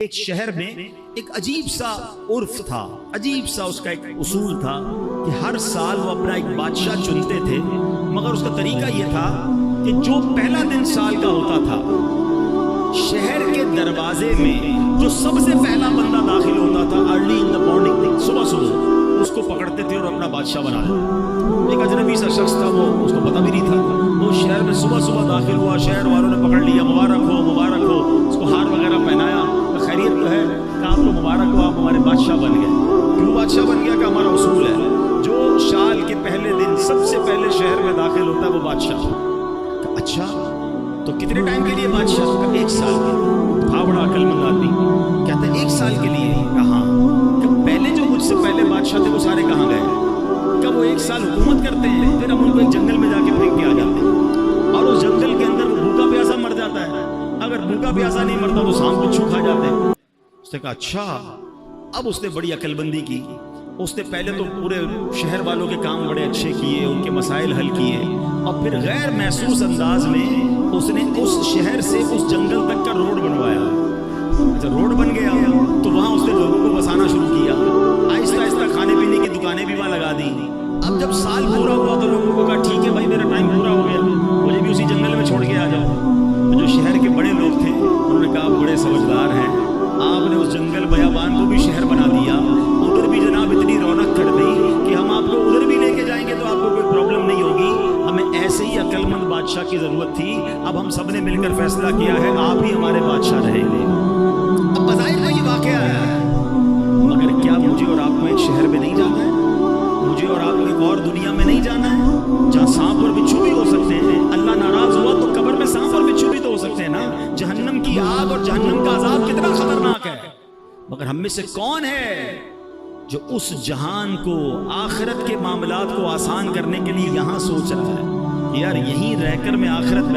ایک شہر میں ایک عجیب سا عرف تھا، عجیب سا اس کا ایک اصول تھا کہ ہر سال وہ اپنا ایک بادشاہ چنتے تھے، مگر اس کا طریقہ یہ تھا کہ جو پہلا دن سال کا ہوتا تھا شہر کے دروازے میں جو سب سے پہلا بندہ داخل ہوتا تھا ارلی ان دا مارننگ، صبح صبح اس کو پکڑتے تھے اور اپنا بادشاہ بنا لیتے۔ ایک اجنبی سا شخص تھا، وہ اس کو پتہ بھی نہیں تھا، وہ شہر میں صبح صبح داخل ہوا، شہر والوں نے پکڑ لیا، مبارک ہو مبارک ہو، اس کو ہار وغیرہ پہنایا، خیریت تو ہے کہ آپ کو مبارک ہو، آپ ہمارے بادشاہ بن گئے۔ کیوں بادشاہ بن گیا؟ کہ ہمارا اصول ہے جو سال کے پہلے دن سب سے پہلے شہر میں داخل ہوتا ہے وہ بادشاہ۔ اچھا تو کتنے ٹائم کے لیے بادشاہ؟ کا 1 سال کے۔ تھا بڑا عقل مند آدمی، کہتا ہے 1 سال کے لیے؟ کہاں؟ کہ پہلے جو مجھ سے پہلے بادشاہ تھے وہ سارے کہاں گئے؟ کہ وہ 1 سال حکومت کرتے ہیں، پھر ہم ان کو ایک جنگل میں جا کے پھینک کے آ جاتے ہیں، اور اس جنگل کے اندر وہ بھوکا پیاسا مر جاتا ہے، اگر بھوکا پیاسا نہیں مرتا تو سانپ بچھو کھا جاتے ہیں۔ اس نے کہا اچھا۔ اب اس نے بڑی عقل بندی کی، اس نے پہلے تو پورے شہر والوں کے کام بڑے اچھے کیے، ان کے مسائل حل کیے، اور پھر غیر محسوس انداز میں اس نے اس شہر سے اس جنگل تک کا روڈ بنوایا۔ جب روڈ بن گیا تو وہاں اس نے لوگوں کو بسانا شروع کیا، آہستہ آہستہ کھانے پینے کی دکانیں بھی وہاں لگا دی۔ اب جب سال پورا ہوا تو لوگوں کو کہا ٹھیک ہے بھائی میرا ٹائم پورا ہو گیا، مجھے بھی اسی جنگل میں چھوڑ کے آ جاؤ۔ جو شہر کے بڑے لوگ تھے انہوں نے کہا آپ بڑے سمجھدار ہیں، آپ نے اس جنگل بیابان کو بھی شہر بنا دیا، ادھر بھی جناب اتنی رونق کر دی کہ ہم آپ کو ادھر بھی لے کے جائیں گے تو آپ کو کوئی پرابلم نہیں ہوگی، ہمیں ایسے ہی عقل مند بادشاہ کی ضرورت تھی، اب ہم سب نے مل کر فیصلہ کیا ہے آپ ہی ہمارے بادشاہ رہیں گے۔ اب بظاہر میں یہ واقعہ آیا ہے، مگر کیا مجھے اور آپ کو ایک شہر میں نہیں جانا ہے؟ مجھے اور آپ کو ایک اور دنیا میں نہیں جانا ہے جہاں سانپ اور بچھو بھی ہو سکتے ہیں؟ اللہ ناراض ہوا تو قبر میں سانپ اور بچھو بھی تو ہو سکتے ہیں نا۔ جہنم کی آگ اور جہنم کا عذاب کتنا خطرناک ہے، مگر ہم میں سے کون ہے جو اس جہان کو، آخرت کے معاملات کو آسان کرنے کے لیے یہاں سوچ رہا ہے یار یہیں رہ کر میں آخرت